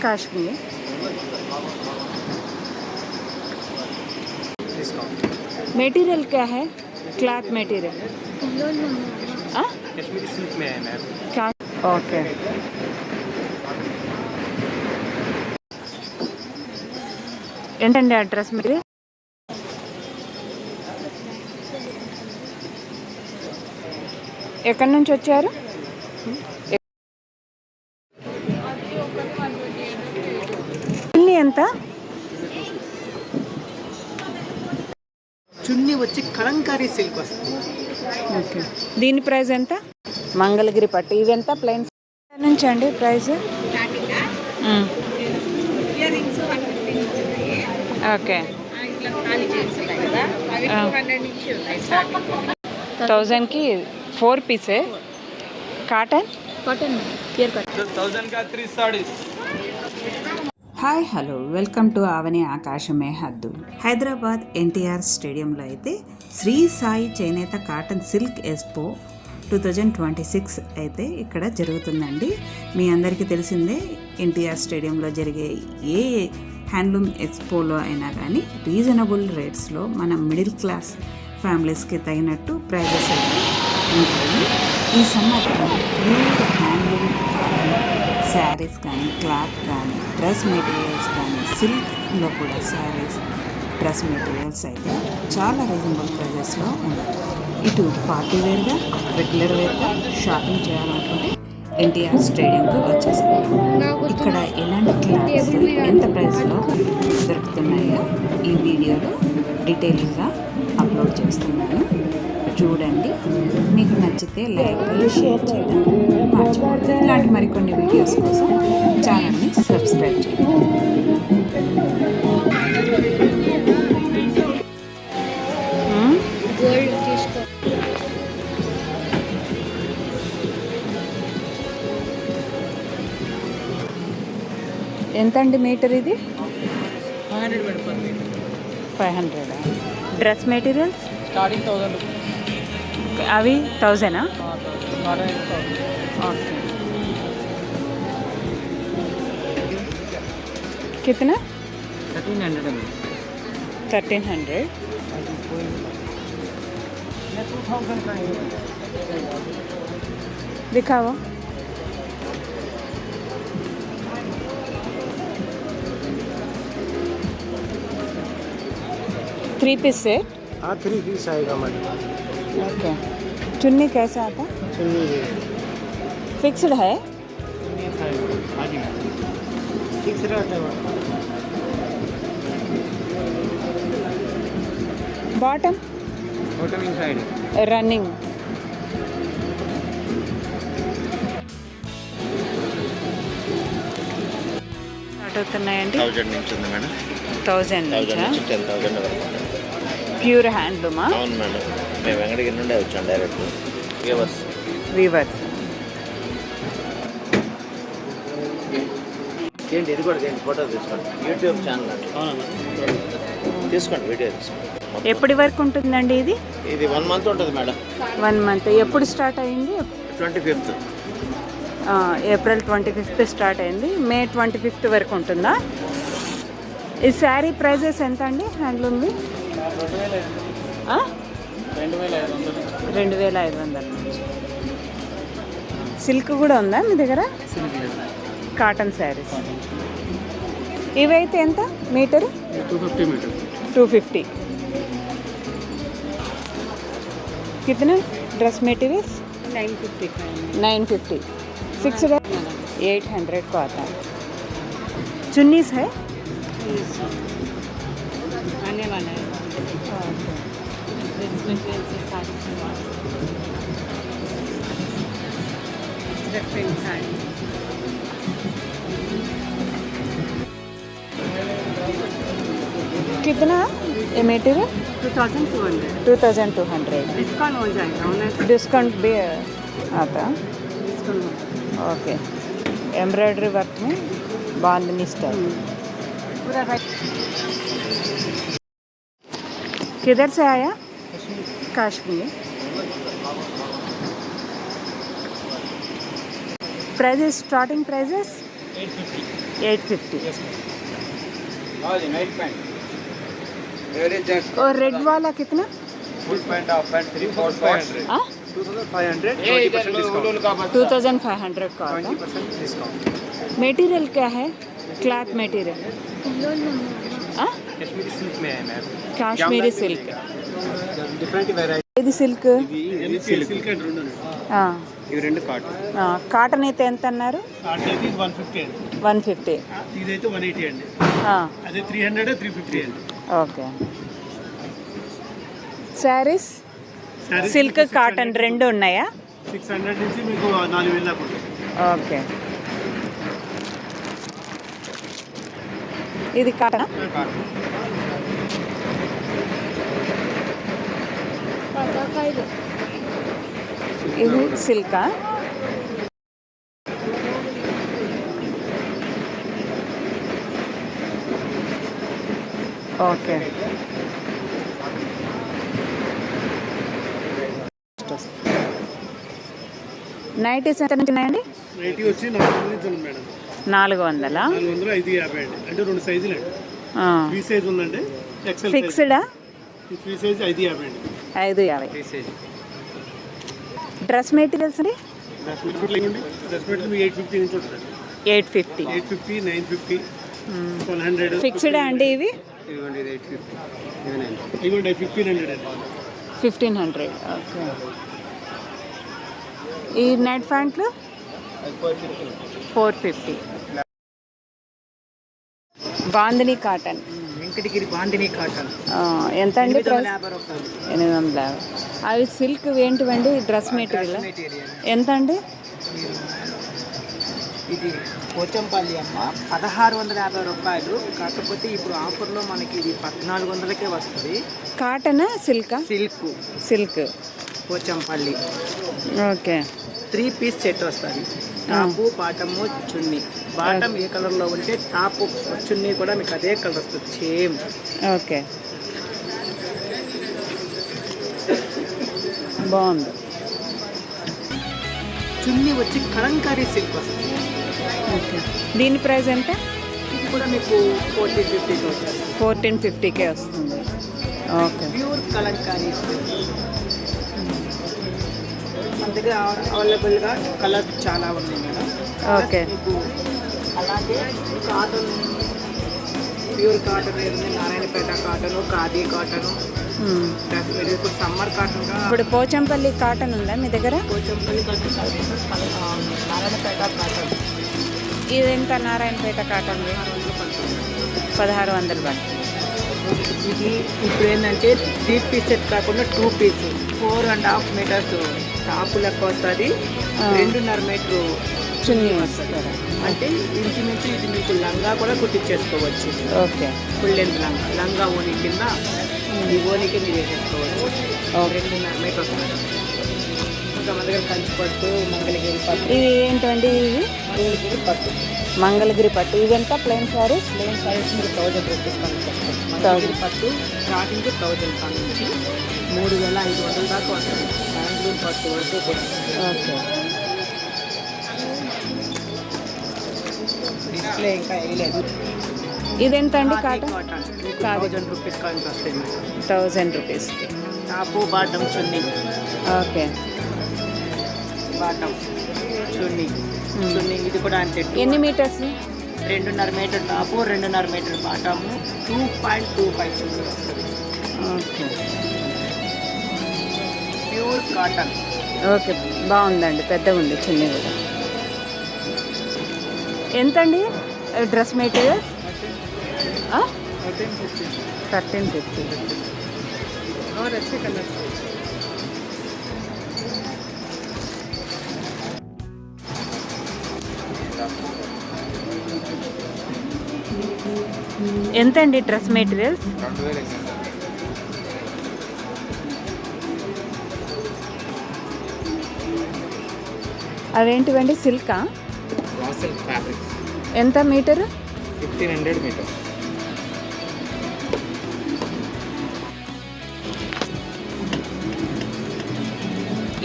Kashmir. Material क्या है? Cloth material Kashmiri silk में है मैम। क्या? ओके। ఎంతండి అడ్రస్ మీది? ఎక్కడి నుంచి వచ్చారు? చున్నీ ఎంత? చున్నీ వచ్చి కలంకారీ సిల్క్ వస్తుంది. ఓకే. దీని ప్రైస్ ఎంత? మంగళగిరి పట్టు ఇది ఎంత? ప్లెయిన్ నుంచి అండి ప్రైస్? ఓకే. 1000కి 4 పీసే కాటన్ ప్యూర్ కాటన్. 1000 का 3 saris. Hi hello welcome to Avani ఆకాశమే హద్దు. హైదరాబాద్ ఎన్టీఆర్ స్టేడియంలో అయితే శ్రీ సాయి చేనేత కాటన్ సిల్క్ ఎక్స్పో 2026 అయితే ఇక్కడ జరుగుతుందండి. మీ అందరికీ తెలిసిందే, ఎన్టీఆర్ స్టేడియంలో జరిగే ఏ హ్యాండ్లూమ్ ఎక్స్పోలో అయినా కానీ రీజనబుల్ రేట్స్లో మన మిడిల్ క్లాస్ ఫ్యామిలీస్కి తగినట్టు ప్రైజెస్ అయితే ఉంటాయి. ఈ సంవత్సరం ప్యూర్ హ్యాండ్లూమ్ కాటన్ శారీస్ కానీ, క్లాత్ కానీ, డ్రెస్ మెటీరియల్స్ కానీ, సిల్క్లో కూడా శారీస్, డ్రెస్ మెటీరియల్స్ అయితే చాలా రీజనబుల్ ప్రైజెస్లో ఉన్నాయి. ఇటు పార్టీ వేర్గా, రెగ్యులర్ వేర్గా షాపింగ్ చేయాలనుకుంటే ఎన్టీఆర్ స్టేడియంకి వచ్చేసాం. ఇక్కడ ఎలాంటి క్లాత్స్ ఎంత ప్రైస్లో దొరుకుతున్నాయో ఈ వీడియోలో డీటెయిల్గా అప్లోడ్ చేస్తున్నాను. చూడండి, మీకు నచ్చితే లైక్ షేర్ చేయడం మర్చిపోతుంది. ఇలాంటి మరికొన్ని వీడియోస్ కోసం ఛానల్ని సబ్స్క్రైబ్ చేయండి. ఎంత అండి మీటర్ ఇది? 500. డ్రెస్ మెటీరియల్స్ स्टार्टिंग 1000 रुपये. అవి 1000? ఓకే. कितना? 1300 में 1300. 2000 का दिखाओ. Three piece set? हाँ 3 पीस आएगा मैडम. ओके. चुन्नी कैसा आता? चुन्नी फिक्स्ड है? हाँ जी फिक्स रहता है. Bottom bottom inside running. Start అవుతున్నాయండి. 1000 నుంచి ఉంది మేడం. 1000 నుంచి నుంచి 10,000 వరకు. ప్యూర్ హ్యాండ్లూమా? అవును మేడం, మేము వెంకటగిరి నుండే వచ్చాం డైరెక్ట్. వీవర్స్. ఏంటి ఇది కూడా ఏంటి ఫోటో తీసుకోండి. యూట్యూబ్ ఛానల్ అండి. తీసుకోండి, వీడియో తీసుకోండి. ఎప్పటి వరకు ఉంటుందండి ఇది? ఇది 1 మంత్ ఉంటుంది మేడం. 1 మంత్. ఎప్పుడు స్టార్ట్ అయింది? 25th. ఏప్రిల్ 25th స్టార్ట్ అయింది. మే 25th వరకు ఉంటుందా? ఈ శారీ ప్రైజెస్ ఎంత అండి హ్యాండ్లూమ్వి? 2500 నుంచి. సిల్క్ కూడా ఉందా మీ దగ్గర? కాటన్ శారీస్ ఇవైతే ఎంత మీటరు? 250 मीटर. 250. कितने ड्रेस मटेरियल्स? 950. फिक्स्ड 800 को आता है. चुन्नीस है? आने वाला है. ड्रेस मटेरियल से साड़ी सलवार प्रिंट साड़ी. कितना ये मटेरियल? 2200. डिस्काउंट हो जाएगा. डिस्काउंट भी आता? Discount okay. एम्ब्रॉयडरी वर्क में बांधनी स्टाइल. पूरा किधर से आया? कश्मीर. Prices, starting prices 850. 850. हाँ जी नाइट पैंट और रेड वाला कितना? Full pant half pant 3 4 shorts 2500 20% discount 2500 का होगा. 20% डिस्काउंट मटेरियल क्या है? क्लॉथ मटेरियल कश्मीरी सिल्क में है ma'am Kashmiri silk. Different variety ఇది సిల్క్. ఇది సిల్క్ అండ్ రెండు ఇవి రెండు కాటన్ కాటన్ అయితే ఎంత అన్నారు? కాటన్ అయితే 150 అండి 150. ఇదైతే 180 అండి అదే 300 350 అండి ఓకే. శారీస్ సిల్క్ కాటన్ రెండు ఉన్నాయా? 600 నుంచి మీకు 4000 దాకా ఉంటుంది ఓకే. ఇది కాటన్. కాటన్ ఇది సిల్కా? ఓకే. నైటీస్ ఎంత నుంచి ఉన్నాయండి? రేట్ వచ్చి 400 నుంచి ఉంది మేడం 400. 400 550 అండి అంటే రెండు సైజులు అండి ఫ్రీ సైజ్ ఉందండి ఎక్సెల్ ఫిక్స్డా? ఫ్రీ సైజ్ 550 అండి 550. ఫ్రీ సైజ్ డ్రెస్ మెటీరియల్స్ అండి? డ్రెస్ మెటీరియల్ మీ 850 నుంచి ఉంటుంది 850. 850 950 100 ఫిక్స్డా అండి ఇవి? ఇవ్వండి ఇది 850 ఇవ్వండి 1500 అండి 1500. ఓకే. ఈ నెట్ ప్యాంట్లు 450. బాందిని కాటన్. వెంకటగిరి బాందిని కాటన్ ఎంత అండి ప్రైస్? 850 రూపాయలు 850. అవి సిల్క్ ఏంటివండి? డ్రెస్ మెటీరియల్ ఎంత అండి? ఇది పోచంపల్లి అమ్మ 1650 రూపాయలు. కాకపోతే ఇప్పుడు ఆఫర్లో మనకి ఇది 1400కే వస్తుంది. కాటనా సిల్కా? Silk silk. Pochampally okay. 3 piece set వస్తుంది. టాపు బాటము చున్నీ. బాటం ఏ కలర్లో ఉంటే టాపు చున్నీ కూడా మీకు అదే కలర్ వస్తుంది సేమ్. ఓకే. బాగుంది. చున్నీ వచ్చి కలంకారీ సిల్క్ వస్తుంది. ఓకే. దీని ప్రైస్ ఎంత? ఇది కూడా మీకు 1450కి వస్తుంది. 1450కే వస్తుంది. ఓకే. ప్యూర్ కలంకారీ సిల్క్ మన దగ్గర అవైలబుల్గా కలర్ చాలా ఉన్నాయి మేడం. ఓకే. మీకు అలాగే కాటన్ ప్యూర్ కాటన్ ఏదైనా Narayanpet cotton khadi cotton dress material ఇప్పుడు సమ్మర్ కాటన్గా ఇప్పుడు పోచంపల్లి కాటన్ ఉందా మీ దగ్గర? పోచంపల్లి కాటన్ నారాయణపేట కాటన్ ఇది ఎంత? Narayanpet cotton 1600 but. ఇది ఇప్పుడు ఏంటంటే 3 పీస్ సెట్ కాకుండా 2 పీస్ 4.5 మీటర్స్ టాపు లెక్క వస్తుంది. 2.5 మీటరు చున్నీ వస్తుంది. అంటే ఇంచుమించు ఇది మీకు లంగా కూడా కుట్టించేసుకోవచ్చు. ఓకే. ఫుల్ లెంత్ లంగా ఓని కింద ఈ ఓని కింద వేసేసుకోవచ్చు. 2.5 మీటర్ వస్తుంది. ఇంకా మన దగ్గర కంచి పట్టు మంగళగిరి పట్టు ఇవి ఏంటండి? ఇవి మంగళగిరి పట్టు మంగళగిరి పట్టు. ఇవి ఎంత? ప్లెయిన్ శారీస్? ప్లేన్ సారీస్ మీరు 1000 రూపీస్ కనుక్కొస్తాం. మంగళగిరి పట్టు స్టార్టింగ్ 1000 కాడ నుంచి 3500 దాకా వస్తుంది. బెంగళూరు పట్టు వరకు కూడా. ఓకే. డిస్ప్లే ఇంకా వేయలేదు. ఇదెంత అండి కాటన్? కాటన్ ఖాదీ. 1000 రూపీస్ కాడికి వస్తాయి మీకు. 1000 రూపీస్కి. టాపు బాటం చున్నీ ఓకే. బాటం చున్నీ చున్నీ ఇది కూడా అంతే. ఎన్ని metres? 2.5 metre top 2.5 metre bottom 2.25 చున్నీ వస్తుంది. ఓకే. Pure cotton. ఓకే. బాగుందండి. పెద్దగా ఉంది చున్నీ కూడా. ఎంతండి డ్రెస్ మెటీరియల్? 1350. और अच्छे कलर ఎంతండి డ్రెస్ మెటీరియల్స్? 2000 అవేంటివండి? సిల్కా? సిల్క్ ఫ్యాబ్రిక్ ఎంత మీటర్? 1500 మీటర్.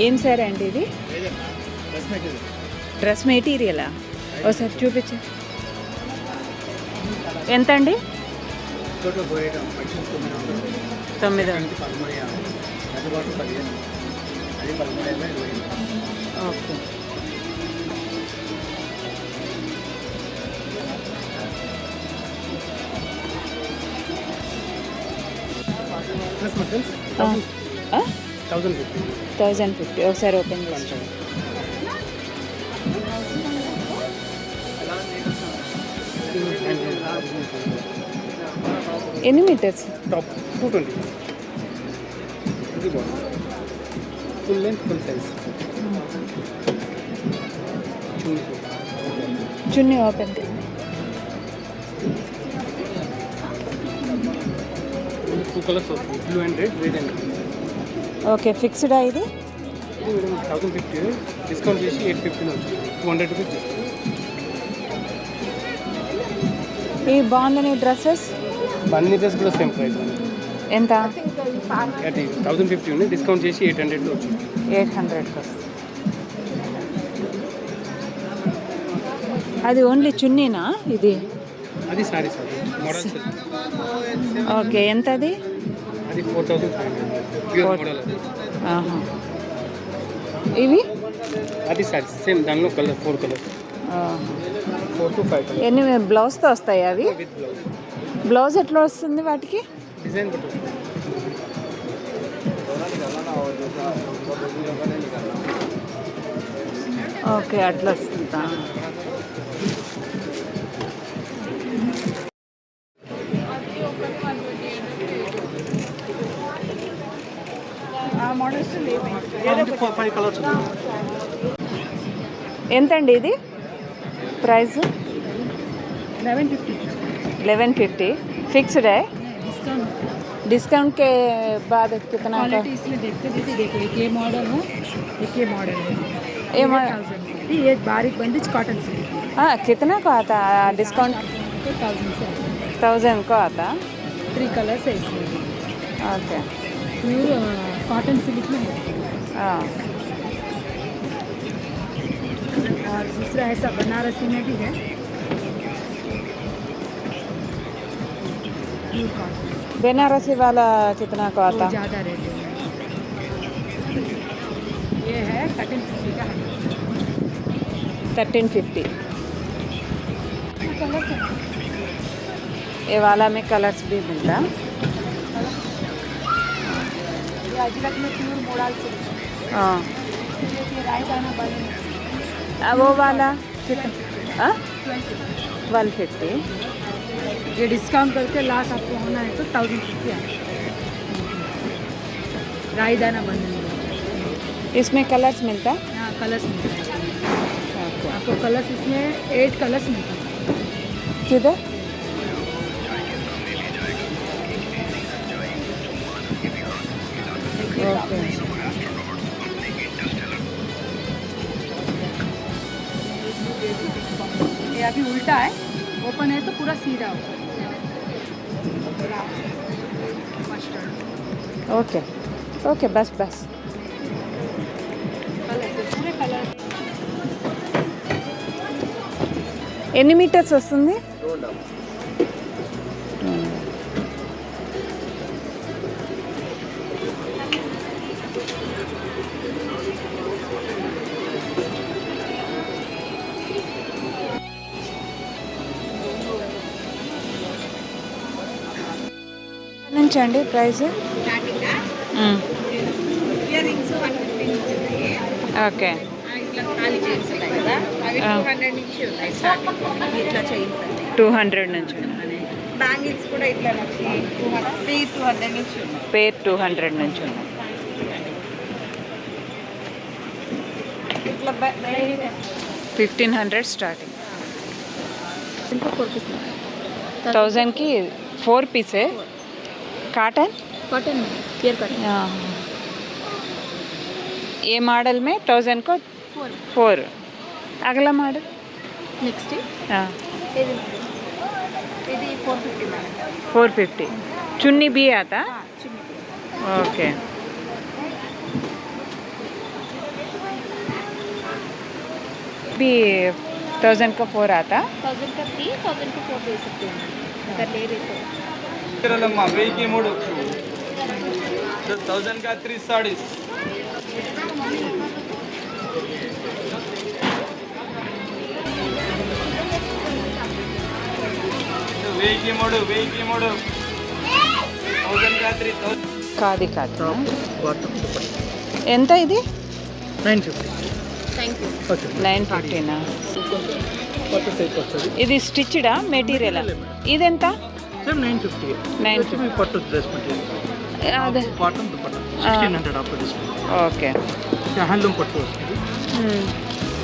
ఏం సార్ అండి ఇది? డ్రెస్ మెటీరియల్ డ్రెస్ మెటీరియలా? ఒకసారి చూపించు. ఎంతండి? టోటల్ పోయేట పక్షులు 900. 1350 అందుబాటు 15 అది 1350. ఓకే. Plus muttons 1050. 1050. ఒకసారి ఓపెన్ చేసి ఎన్ని మీటర్స్? టాప్ 220. ఇది బాగుంది. Full length full size. చున్నీ ఓపెన్. టూ కలర్స్ వస్తుంది, blue and red, red and okay. ఫిక్స్డా ఇది? 1050 డిస్కౌంట్ చేసి 850 వచ్చింది. 200 రూపీస్ డిస్కౌంట్. ఈ బాగుందని డ్రెస్సెస్ అన్ని డ్రెస్ కూడా సేమ్ ప్రైస్ ఉంది. ఎంత? అది 1050 ఉంది, డిస్కౌంట్ చేసి 800 వచ్చింది. 800. అది ఓన్లీ చున్నీనా ఇది? అది సారీ సార్ మోడల్స్. ఓకే. ఎంత అది? అది 4500 ప్యూర్ మోడల్. అది ఆహా. ఇవి? అది సారీ సేమ్, దానిలో కలర్ 4 కలర్స్, 4 to 5 కలర్స్ ఎన్ని బ్లౌజ్తో వస్తాయి అవి? With blouse. బ్లౌజ్ ఎట్లా వస్తుంది వాటికి? డిజైన్ బట్టి వస్తుంది. ఓకే, అట్లా వస్తుందా? ఎంతండి ఇది ప్రైస్? 1150. फिक्स्ड है? डिस्काउंट के बाद कितना का? क्वालिटी इसमें देखते देखो एक ये मॉडल है, एक ये मॉडल है। ये 1000 ये बारीक बंदिज कॉटन सिल्क हाँ, कितना का आता डिस्काउंट? 1000 से 1000 का आता? 3 कलर्स है इसमें। ओके. प्योर कॉटन सिल्क में है। हाँ. और दूसरा ऐसा बनारसी में भी है, प्योर कॉटन। बनारसी वाला कितना का वो आता? ज़्यादा रेट है। ये है 1350 का है। 1350. कलर्स है ये वाला में कलर्स भी मिलता? ये अजरक में प्योर मोडाल सिल्क। हाँ. ये रायदाना बनी वो वाला कितना? हाँ, 1250. ये डिस्काउंट करके लास्ट आपको होना है तो 1050 है। रायदाना बनी इसमें कलर्स मिलता? हाँ, कलर्स मिलता है ओके. आपको। कलर्स इसमें 8 कलर्स मिलता है। किधर? ओके. ये अभी उल्टा है, ओपन है तो पूरा सीधा होगा। Mustard okay. ओके, बस बस. कलर्स पूरे कलर्स। ఎన్ని మీటర్స్ వస్తుంది? 2.5. నుంచి అండి ప్రైస్? ఇయర్ రింగ్స్ 150 నుంచి ఉన్నాయి. ఓకే. ఇట్లా ఖాళీ చైన్స్ ఉన్నాయి కదా, అవి 200 నుంచి ఉన్నాయి స్టార్టింగ్. ఇట్లా చైన్స్ అండి 200 నుంచి. బ్యాంగిల్స్ కూడా ఇట్లా వచ్చి 200 నుంచి ఉన్నాయి. పేర్ 200 నుంచి ఉన్నాయి. ఇట్లా 1500 స్టార్టింగ్. इनको 4 पीस 1000కి 4 पीस है. कॉटन? कॉटन में प्योर कॉटन। ये मॉडल में 1000 को 4. अगला मॉडल नेक्स्ट हाँ ఇది 450 మేడం. 450. चुन्नी भी आता? ओके. भी 1000 का 4 आता? 1000 का 3, 1000 का 4 दे सकते हैं। చీరలమ్మ 1000కి 3 1000 का 3 साड़ीज वेकी मोड़ 1000 का 3000 కాది కాదు ఎంత ఇది 950నా ఇది స్టిచ్డా మెటీరియల్ ఇదెంత 950 పట్టు డ్రెస్ మెటీరియల్ అదే cotton dupatta 1600 offer discount okay handloom పట్టు వస్తుంది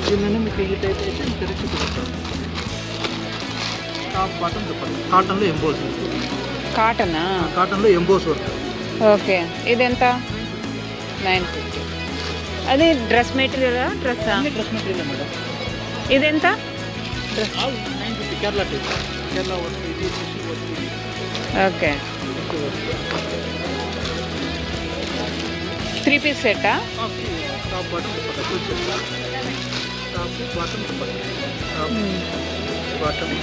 దీనిలో మీకు ఈ టైప్ అయితే తెరిచి చూపిస్తాను టాప్ బాటమ్ దుపట్టా కాటన్లో ఎంబోస్ కాటనా కాటన్లో ఎంబోస్ వర్క్ ఓకే ఇదెంత 950 అది డ్రెస్ మెటీరియలా డ్రెస్సా డ్రెస్ మెటీరియల్ మేడం ఇదెంత 950 కేరళ టైప్ కేరళ వర్క్ ఇది వర్క్ ఓకే 3 పీస్ సెట్టా top bottom dupatta full set top bottom dupatta top bottom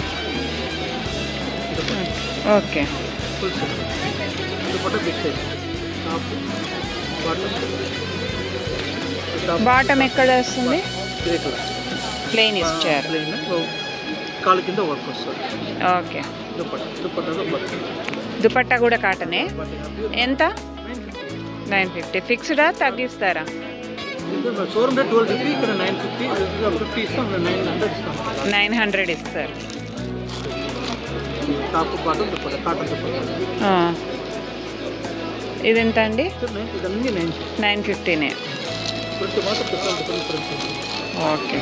okay full set dupatta big size top bottom bottom ఎక్కడ వస్తుంది గ్రే కలర్ ప్లెయిన్ ఇచ్చారు ప్లెయిన్ కాలు కింద వర్క్ వస్తుంది ఓకే దుపట్టాలో వర్క్ దుపట్టా కూడా కాటనే ఎంత 950 ఫిక్స్డా తగ్గిస్తారా షోరూమ్ రేట్ 1250 ఇక్కడ 950 50 ఇస్తాం 900 ఇస్తాం 900 ఇస్తారు top bottom dupatta cotton dupatta ఆ. ఇదెంత అండి ఇదన్నీ 950నే ప్రింట్ మాత్రం డిఫరెంట్ ప్రింట్ ఓకే